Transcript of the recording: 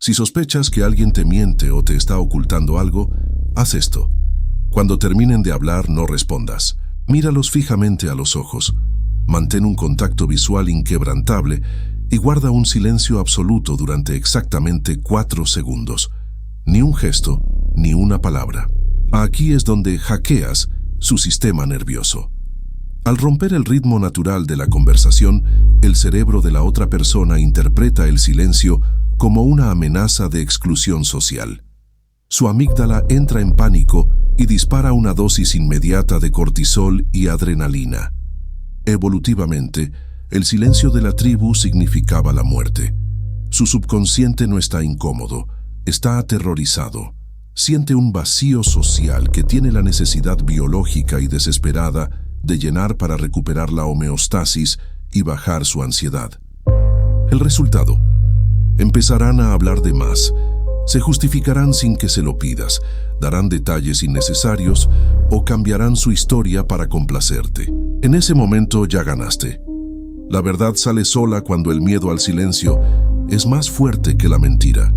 Si sospechas que alguien te miente o te está ocultando algo, haz esto. Cuando terminen de hablar, no respondas. Míralos fijamente a los ojos. Mantén un contacto visual inquebrantable y guarda un silencio absoluto durante exactamente 4 segundos. Ni un gesto, ni una palabra. Aquí es donde hackeas su sistema nervioso. Al romper el ritmo natural de la conversación, el cerebro de la otra persona interpreta el silencio como una amenaza de exclusión social. Su amígdala entra en pánico y dispara una dosis inmediata de cortisol y adrenalina. Evolutivamente, el silencio de la tribu significaba la muerte. Su subconsciente no está incómodo, está aterrorizado. Siente un vacío social que tiene la necesidad biológica y desesperada de llenar para recuperar la homeostasis y bajar su ansiedad. El resultado: empezarán a hablar de más, se justificarán sin que se lo pidas, darán detalles innecesarios o cambiarán su historia para complacerte. En ese momento ya ganaste. La verdad sale sola cuando el miedo al silencio es más fuerte que la mentira.